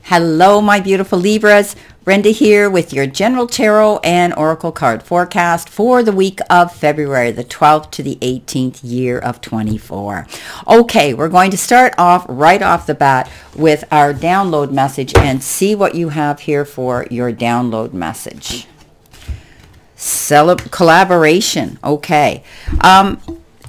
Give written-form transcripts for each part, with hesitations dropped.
Hello, my beautiful Libras. Brenda here with your general tarot and oracle card forecast for the week of February the 12th to the 18th year of 24. Okay, we're going to start off right off the bat with our download message and see what you have here for your download message. Collaboration. Okay.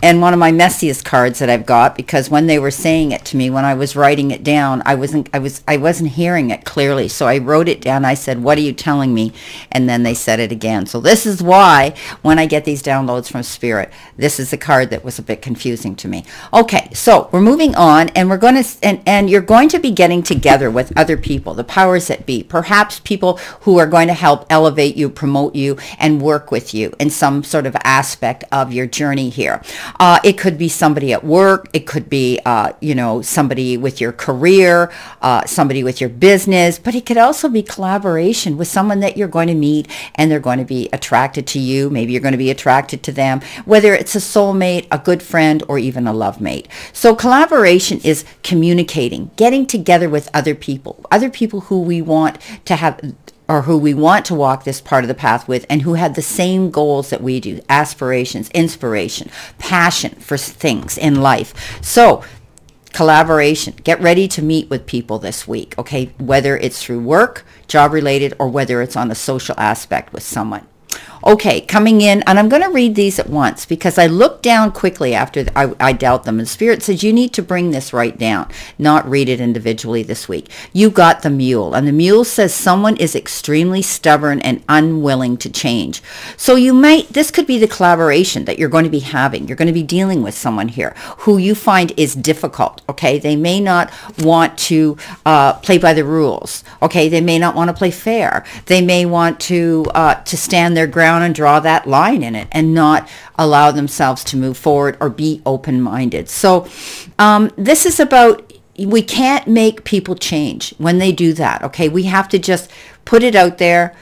And one of my messiest cards that I've got, because when they were saying it to me, when I was writing it down, I wasn't hearing it clearly. So I wrote it down. I said, "What are you telling me?" And then they said it again. So this is why when I get these downloads from Spirit, this is the card that was a bit confusing to me. Okay, so we're moving on, and we're going to and you're going to be getting together with other people, the powers that be, perhaps people who are going to help elevate you, promote you, and work with you in some sort of aspect of your journey here. It could be somebody at work. It could be, somebody with your career, somebody with your business, but it could also be collaboration with someone that you're going to meet and they're going to be attracted to you. Maybe you're going to be attracted to them, whether it's a soulmate, a good friend, or even a love mate. So collaboration is communicating, getting together with other people who we want to have, or who we want to walk this part of the path with, and who have the same goals that we do, aspirations, inspiration, passion for things in life. So collaboration, get ready to meet with people this week, okay? Whether it's through work, job related, or whether it's on a social aspect with someone. Okay, coming in, and I'm going to read these at once because I looked down quickly after I dealt them, and Spirit says you need to bring this right down, not read it individually this week. You got the Mule, and the Mule says someone is extremely stubborn and unwilling to change. So this could be the collaboration that you're going to be having. You're going to be dealing with someone here who you find is difficult, okay? They may not want to play by the rules, okay? They may not want to play fair. They may want to stand their ground and draw that line in it and not allow themselves to move forward or be open-minded. So this is about, we can't make people change when they do that, okay? We have to just put it out there,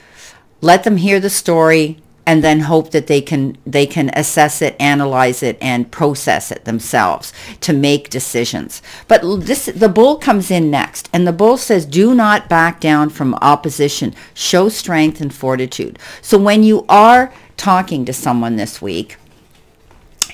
let them hear the story, and then hope that they can assess it, analyze it, and process it themselves to make decisions. But the Bull comes in next, and the Bull says, do not back down from opposition. Show strength and fortitude. So when you are talking to someone this week,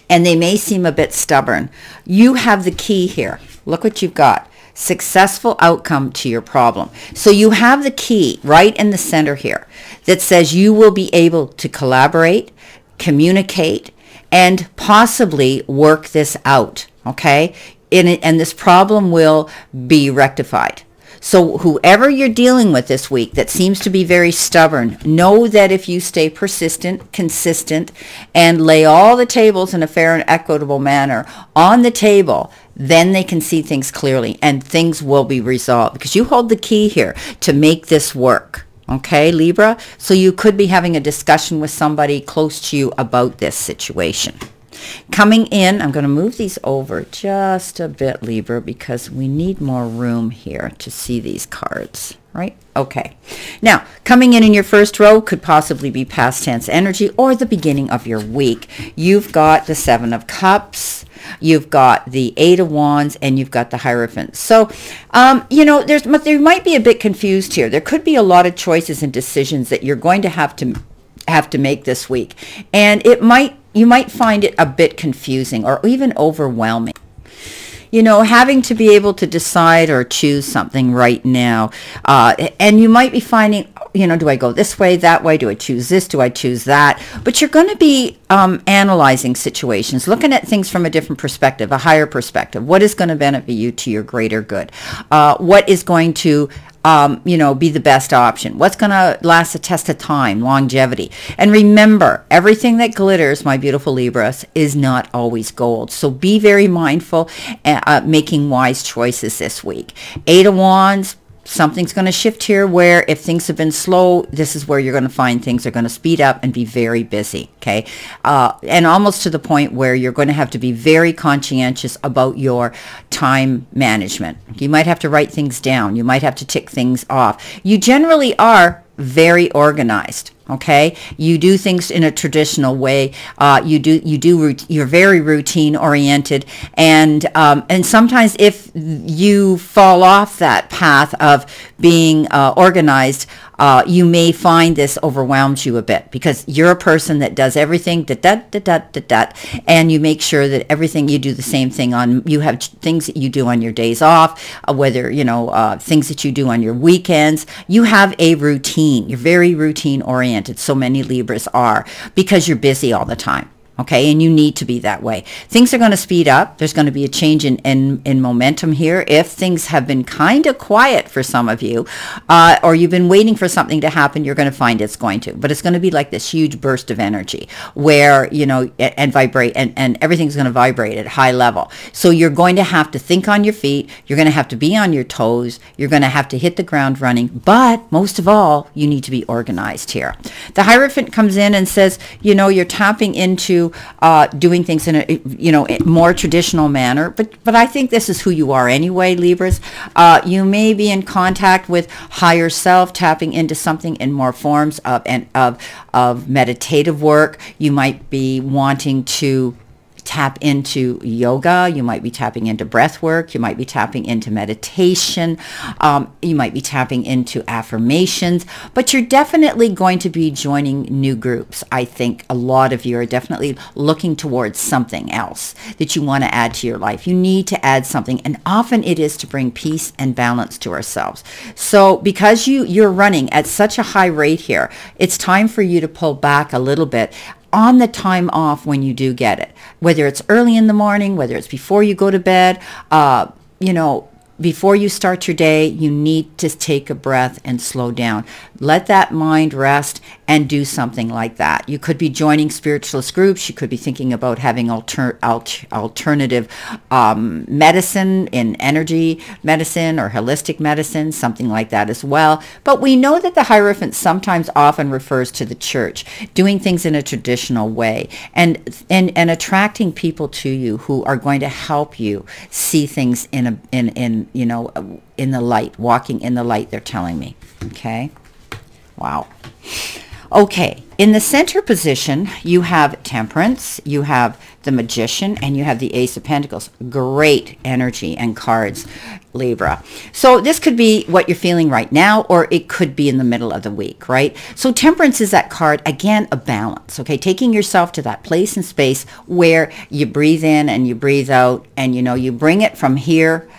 and they may seem a bit stubborn, you have the key here. Look what you've got. Successful outcome to your problem. So you have the key right in the center here that says you will be able to collaborate, communicate, and possibly work this out, okay? And this problem will be rectified. So whoever you're dealing with this week that seems to be very stubborn, know that if you stay persistent, consistent, and lay all the tables in a fair and equitable manner on the table, then they can see things clearly and things will be resolved because you hold the key here to make this work. Okay, Libra? So you could be having a discussion with somebody close to you about this situation. Coming in, I'm going to move these over just a bit, Libra, because we need more room here to see these cards, right? Okay. Now, coming in your first row could possibly be past tense energy or the beginning of your week. You've got the Seven of Cups, you've got the Eight of Wands, and you've got the Hierophant. So, there might be a bit confused here. There could be a lot of choices and decisions that you're going to have to make this week, and you might find it a bit confusing or even overwhelming. Having to be able to decide or choose something right now. And you might be finding, do I go this way, that way? Do I choose this? Do I choose that? But you're going to be analyzing situations, looking at things from a different perspective, a higher perspective. What is going to benefit you to your greater good? What is going to be the best option? What's going to last a test of time, longevity? And remember, everything that glitters, my beautiful Libras, is not always gold. So be very mindful, making wise choices this week. Eight of Wands, something's going to shift here where if things have been slow, this is where you're going to find things are going to speed up and be very busy, okay? And almost to the point where you're going to have to be very conscientious about your time management. You might have to write things down. You might have to tick things off. You generally are very organized, Okay, you do things in a traditional way. You're very routine oriented, and sometimes if you fall off that path of being organized, you may find this overwhelms you a bit, because you're a person that does everything and you make sure that everything you do the same thing on. You have things that you do on your days off, whether things that you do on your weekends. You have a routine. You're very routine oriented. So many Libras are, because you're busy all the time. Okay, and you need to be that way. Things are going to speed up. There's going to be a change in momentum here. If things have been kind of quiet for some of you, or you've been waiting for something to happen, you're going to find it's going to. But it's going to be like this huge burst of energy where, and vibrate, and everything's going to vibrate at high level. So you're going to have to think on your feet. You're going to have to be on your toes. You're going to have to hit the ground running. But most of all, you need to be organized here. The Hierophant comes in and says, you're tapping into doing things in a more traditional manner, but I think this is who you are anyway, Libras. You may be in contact with higher self, tapping into something in more forms of meditative work. You might be wanting to tap into yoga. You might be tapping into breath work. You might be tapping into meditation. You might be tapping into affirmations, but you're definitely going to be joining new groups. I think a lot of you are definitely looking towards something else that you want to add to your life. You need to add something, and often it is to bring peace and balance to ourselves. So because you're running at such a high rate here, it's time for you to pull back a little bit on the time off when you do get it, whether it's early in the morning, whether it's before you go to bed, before you start your day. You need to take a breath and slow down. Let that mind rest and do something like that. You could be joining spiritualist groups. You could be thinking about having alternative medicine, in energy medicine or holistic medicine, something like that as well. But we know that the Hierophant sometimes often refers to the church, doing things in a traditional way, and attracting people to you who are going to help you see things in the light, walking in the light, they're telling me. Okay. Wow. Okay. In the center position, you have Temperance, you have the Magician, and you have the Ace of Pentacles. Great energy and cards, Libra. So this could be what you're feeling right now, or it could be in the middle of the week, right? So Temperance is that card, again, a balance, okay? Taking yourself to that place and space where you breathe in and you breathe out, and, you bring it from here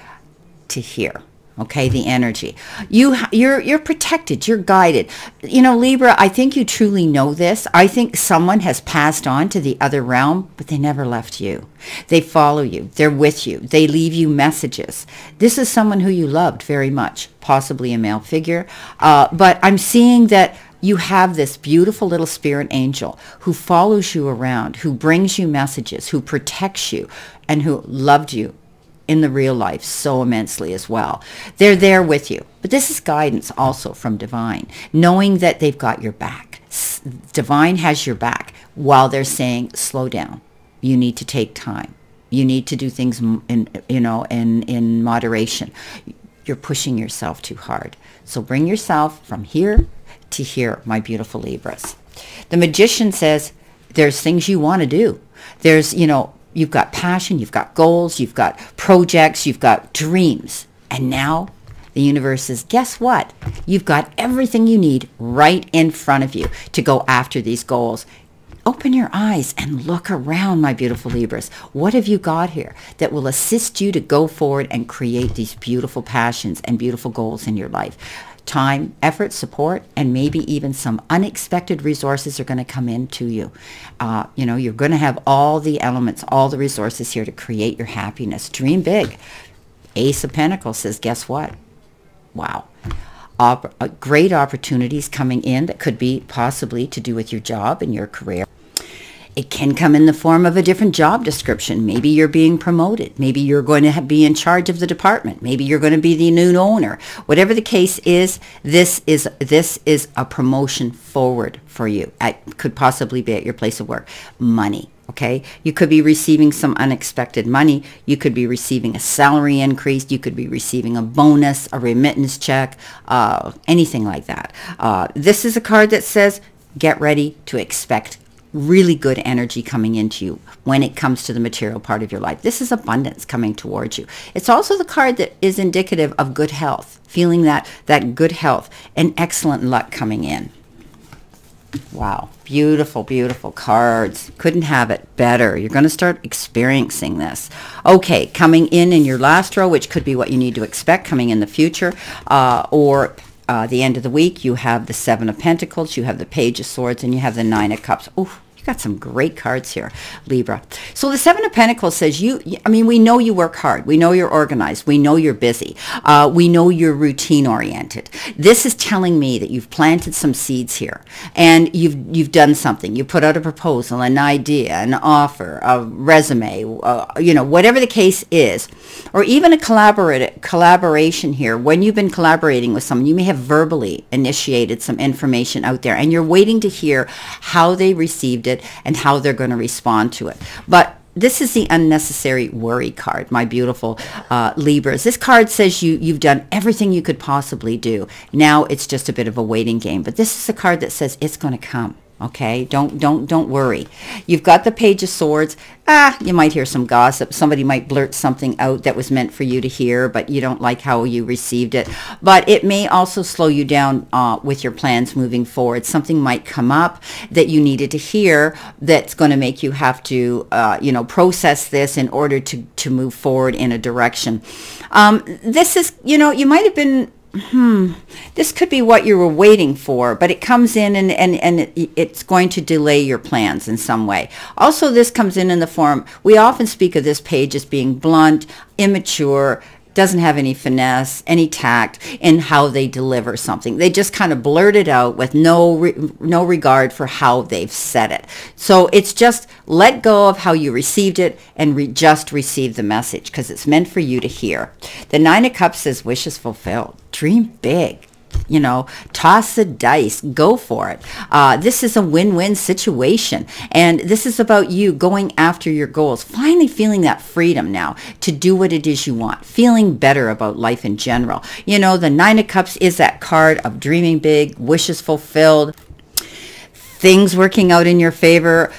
to here. Okay, the energy. You're protected. You're guided. Libra, I think you truly know this. I think someone has passed on to the other realm, but they never left you. They follow you. They're with you. They leave you messages. This is someone who you loved very much, possibly a male figure. But I'm seeing that you have this beautiful little spirit angel who follows you around, who brings you messages, who protects you, and who loved you in the real life so immensely as well. They're there with you. But this is guidance also from Divine, knowing that they've got your back. Divine has your back while they're saying, slow down. You need to take time. You need to do things in moderation. You're pushing yourself too hard. So bring yourself from here to here, my beautiful Libras. The Magician says there's things you want to do. There's, you've got passion, you've got goals, you've got projects, you've got dreams. And now the universe says, guess what? You've got everything you need right in front of you to go after these goals. Open your eyes and look around, my beautiful Libras. What have you got here that will assist you to go forward and create these beautiful passions and beautiful goals in your life? Time, effort, support, and maybe even some unexpected resources are going to come into you. You're going to have all the elements, all the resources here to create your happiness. Dream big. Ace of Pentacles says, guess what? Wow. Great opportunities coming in that could be possibly to do with your job and your career. It can come in the form of a different job description. Maybe you're being promoted. Maybe you're going to be in charge of the department. Maybe you're going to be the new owner. Whatever the case is, this is a promotion forward for you. It could possibly be at your place of work. Money. Okay, you could be receiving some unexpected money. You could be receiving a salary increase. You could be receiving a bonus, a remittance check, anything like that. This is a card that says, get ready to expect really good energy coming into you when it comes to the material part of your life. This is abundance coming towards you. It's also the card that is indicative of good health, feeling that good health and excellent luck coming in. Wow, beautiful, beautiful cards. Couldn't have it better. You're going to start experiencing this. Okay, coming in your last row, which could be what you need to expect coming in the future, or the end of the week, you have the Seven of Pentacles, you have the Page of Swords, and you have the Nine of Cups. Ooh, you got some great cards here, Libra. So the Seven of Pentacles says I mean, we know you work hard. We know you're organized. We know you're busy. We know you're routine oriented. This is telling me that you've planted some seeds here and you've done something. You put out a proposal, an idea, an offer, a resume, you know, whatever the case is, or even a collaboration here. When you've been collaborating with someone, you may have verbally initiated some information out there and you're waiting to hear how they received it and how they're going to respond to it. But this is the unnecessary worry card, my beautiful Libras. This card says you've done everything you could possibly do. Now it's just a bit of a waiting game. But this is a card that says it's going to come. Okay, don't worry. You've got the Page of Swords. You might hear some gossip. Somebody might blurt something out that was meant for you to hear, but you don't like how you received it. But it may also slow you down with your plans moving forward. Something might come up that you needed to hear that's going to make you have to, you know, process this in order to move forward in a direction. This is, you know, you might have been this could be what you were waiting for, but it comes in and it's going to delay your plans in some way. Also, this comes in the form, we often speak of this page as being blunt, immature, doesn't have any finesse, any tact in how they deliver something. They just kind of blurt it out with no regard for how they've said it. So it's just let go of how you received it and just receive the message because it's meant for you to hear. The Nine of Cups says wishes fulfilled. Dream big. You know, toss the dice, go for it. This is a win-win situation. And this is about you going after your goals, finally feeling that freedom now to do what it is you want, feeling better about life in general. You know, the Nine of Cups is that card of dreaming big, wishes fulfilled, things working out in your favor,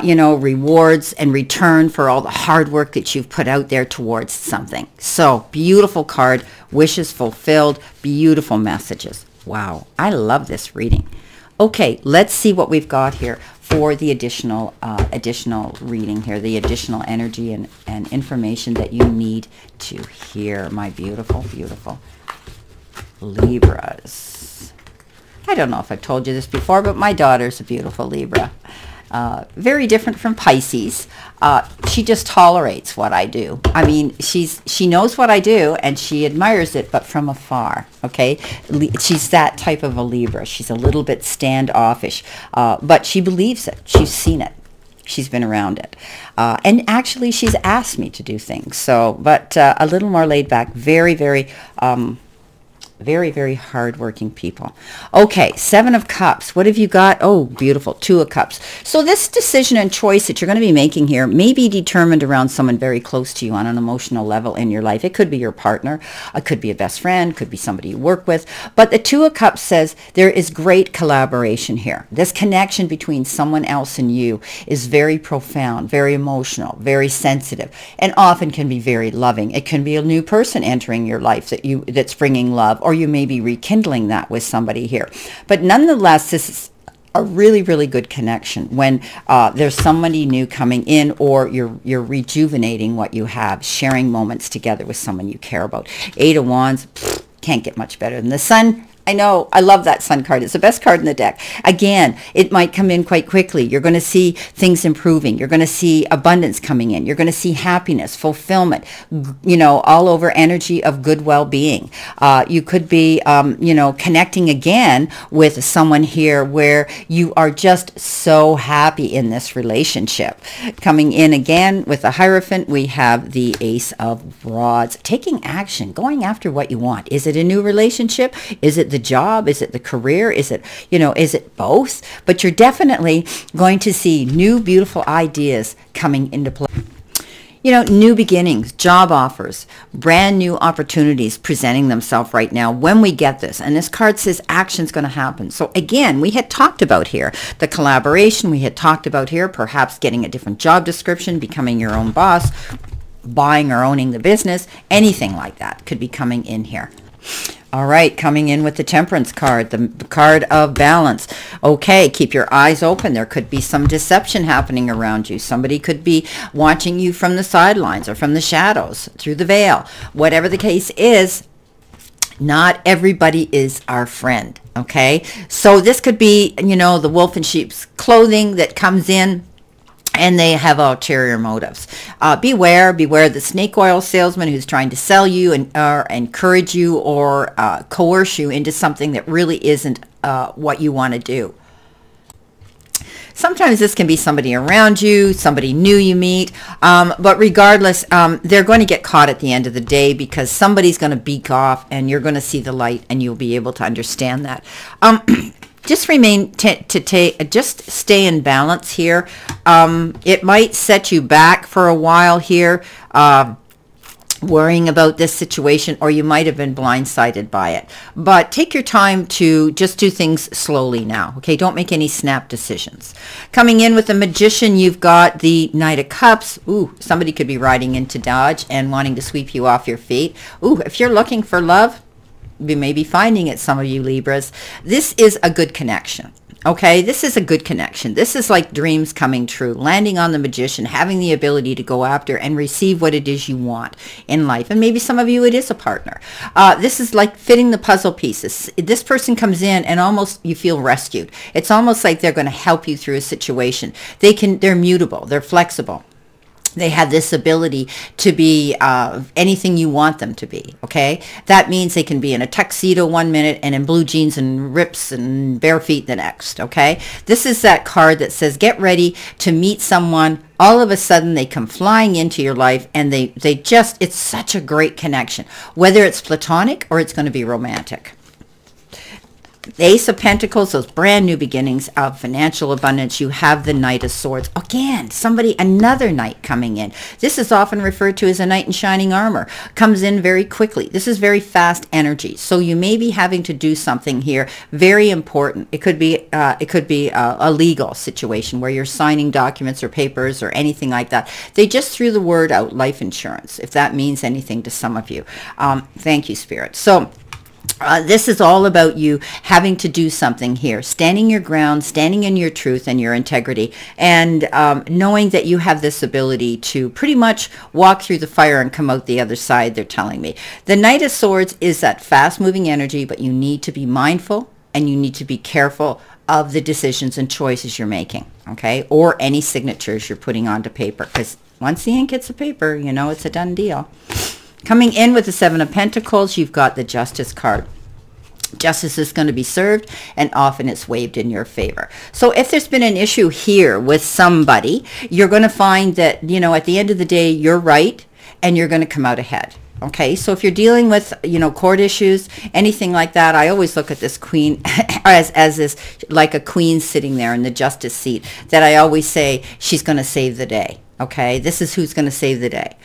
you know, rewards and return for all the hard work that you've put out there towards something. So beautiful card, wishes fulfilled, beautiful messages. Wow, I love this reading. Okay, let's see what we've got here for the additional reading here, the additional energy and information that you need to hear, my beautiful, beautiful Libras. I don't know if I've told you this before, but my daughter's a beautiful Libra. Very different from Pisces. She just tolerates what I do. I mean, she knows what I do and she admires it, but from afar, okay? She's that type of a Libra. She's a little bit standoffish, but she believes it. She's seen it. She's been around it. And actually, she's asked me to do things. So, but a little more laid back, very, very... very, very hardworking people. Okay, Seven of Cups. What have you got? Oh, beautiful. Two of Cups. So this decision and choice that you're going to be making here may be determined around someone very close to you on an emotional level in your life. It could be your partner. It could be a best friend. Could be somebody you work with. But the Two of Cups says there is great collaboration here. This connection between someone else and you is very profound, very emotional, very sensitive, and often can be very loving. It can be a new person entering your life that's bringing love, or you may be rekindling that with somebody here. But nonetheless, this is a really, really good connection when there's somebody new coming in, or you're rejuvenating what you have, sharing moments together with someone you care about. Eight of Wands, can't get much better than the Sun. I know. I love that Sun card. It's the best card in the deck. Again, it might come in quite quickly. You're going to see things improving. You're going to see abundance coming in. You're going to see happiness, fulfillment, you know, all over energy of good well-being. You could be, you know, connecting again with someone here where you are just so happy in this relationship. Coming in again with the Hierophant, we have the Ace of Rods. Taking action, going after what you want. Is it a new relationship? Is it the job? Is it the career? Is it, you know, is it both? But you're definitely going to see new beautiful ideas coming into play. You know, new beginnings, job offers, brand new opportunities presenting themselves right now when we get this. And this card says action's going to happen. So again, we had talked about here the collaboration. We had talked about here perhaps getting a different job description, becoming your own boss, buying or owning the business, anything like that could be coming in here. All right, coming in with the Temperance card, the card of balance. Okay, keep your eyes open. There could be some deception happening around you. Somebody could be watching you from the sidelines or from the shadows, through the veil. Whatever the case is, not everybody is our friend, okay? So this could be, you know, the wolf in sheep's clothing that comes in, and they have ulterior motives. Beware the snake oil salesman who's trying to sell you and encourage you or coerce you into something that really isn't what you want to do. Sometimes this can be somebody around you, somebody new you meet, but regardless, they're going to get caught at the end of the day because somebody's going to beak off and you're going to see the light and you'll be able to understand that. Just just stay in balance here. It might set you back for a while here, worrying about this situation, or you might have been blindsided by it. But take your time to just do things slowly now, okay? Don't make any snap decisions. Coming in with the Magician, you've got the Knight of Cups. Ooh, somebody could be riding into Dodge and wanting to sweep you off your feet. Ooh, if you're looking for love, you may be finding it, some of you Libras. This is a good connection. Okay, this is a good connection. This is like dreams coming true, landing on the Magician, having the ability to go after and receive what it is you want in life. And maybe some of you, it is a partner. This is like fitting the puzzle pieces. This person comes in and almost you feel rescued. It's almost like they're going to help you through a situation. They're mutable. They're flexible. They have this ability to be anything you want them to be, okay? That means they can be in a tuxedo 1 minute and in blue jeans and rips and bare feet the next, okay? This is that card that says get ready to meet someone. All of a sudden they come flying into your life and it's such a great connection, whether it's platonic or it's going to be romantic. The Ace of Pentacles, those brand new beginnings of financial abundance. You have the Knight of Swords. Again, another knight coming in. This is often referred to as a knight in shining armor. Comes in very quickly. This is very fast energy. So you may be having to do something here very important. It could be a legal situation where you're signing documents or papers or anything like that. They just threw the word out, life insurance, if that means anything to some of you. Thank you, Spirit. So this is all about you having to do something here, standing your ground, standing in your truth and your integrity, and knowing that you have this ability to pretty much walk through the fire and come out the other side, they're telling me. The Knight of Swords is that fast-moving energy, but you need to be mindful and you need to be careful of the decisions and choices you're making, okay, or any signatures you're putting onto paper, because once the ink hits the paper, you know it's a done deal. Coming in with the Seven of Pentacles, you've got the Justice card. Justice is going to be served, and often it's waived in your favor. So if there's been an issue here with somebody, you're going to find that, you know, at the end of the day, you're right, and you're going to come out ahead. Okay, so if you're dealing with, you know, court issues, anything like that, I always look at this queen as this, like a queen sitting there in the justice seat, that I always say she's going to save the day. Okay, this is who's going to save the day,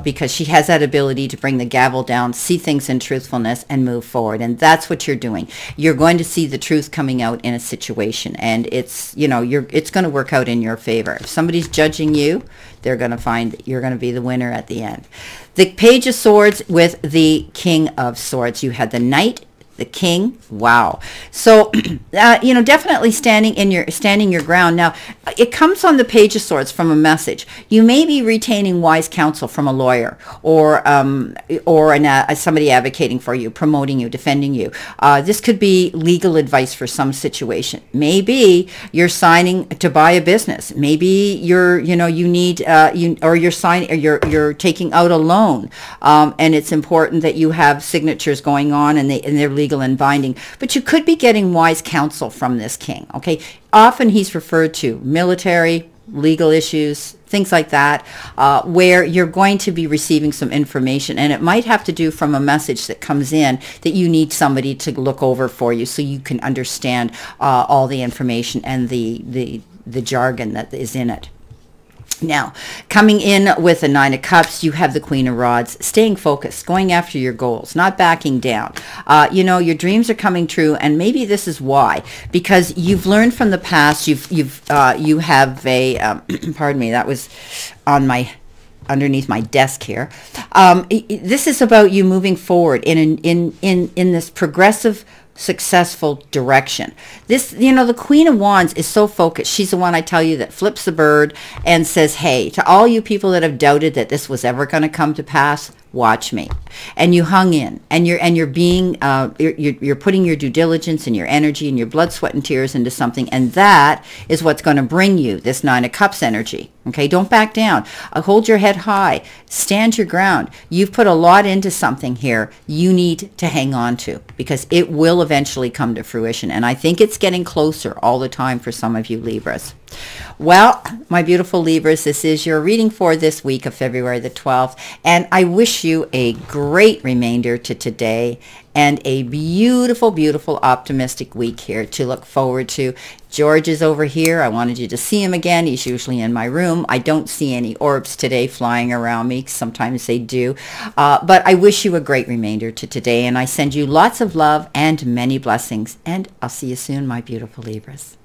because she has that ability to bring the gavel down, see things in truthfulness, and move forward. And that's what you're doing. You're going to see the truth coming out in a situation, and it's, you know, it's going to work out in your favor. If somebody's judging you, they're going to find that you're going to be the winner at the end. The Page of Swords with the King of Swords. You had the Knight, the King. Wow. So, you know, definitely standing your ground. Now, it comes on the Page of Swords from a message. You may be retaining wise counsel from a lawyer or somebody advocating for you, promoting you, defending you. This could be legal advice for some situation. Maybe you're signing to buy a business. Maybe you're taking out a loan, and it's important that you have signatures going on and they're legal and binding, but you could be getting wise counsel from this king, okay? Often he's referred to military, legal issues, things like that, where you're going to be receiving some information, and it might have to do from a message that comes in that you need somebody to look over for you so you can understand all the information and the jargon that is in it. Now, coming in with a Nine of Cups, you have the Queen of Rods, staying focused, going after your goals, not backing down. You know, your dreams are coming true, and maybe this is why, because you've learned from the past. You have a pardon me, that was on my underneath my desk here. This is about you moving forward in this progressive, successful direction. This, you know, the Queen of Wands is so focused. She's the one, I tell you, that flips the bird and says, hey, to all you people that have doubted that this was ever going to come to pass, watch me. And you hung in, and you're being you're putting your due diligence and your energy and your blood, sweat, and tears into something, and that is what's going to bring you this Nine of Cups energy. Okay, don't back down. Hold your head high. Stand your ground. You've put a lot into something here. You need to hang on to, because it will eventually come to fruition. And I think it's getting closer all the time for some of you Libras. Well, my beautiful Libras, this is your reading for this week of February the 12th. And I wish you a great remainder to today and a beautiful, beautiful, optimistic week here to look forward to. George is over here. I wanted you to see him again. He's usually in my room. I don't see any orbs today flying around me. Sometimes they do. But I wish you a great remainder to today. And I send you lots of love and many blessings. And I'll see you soon, my beautiful Libras.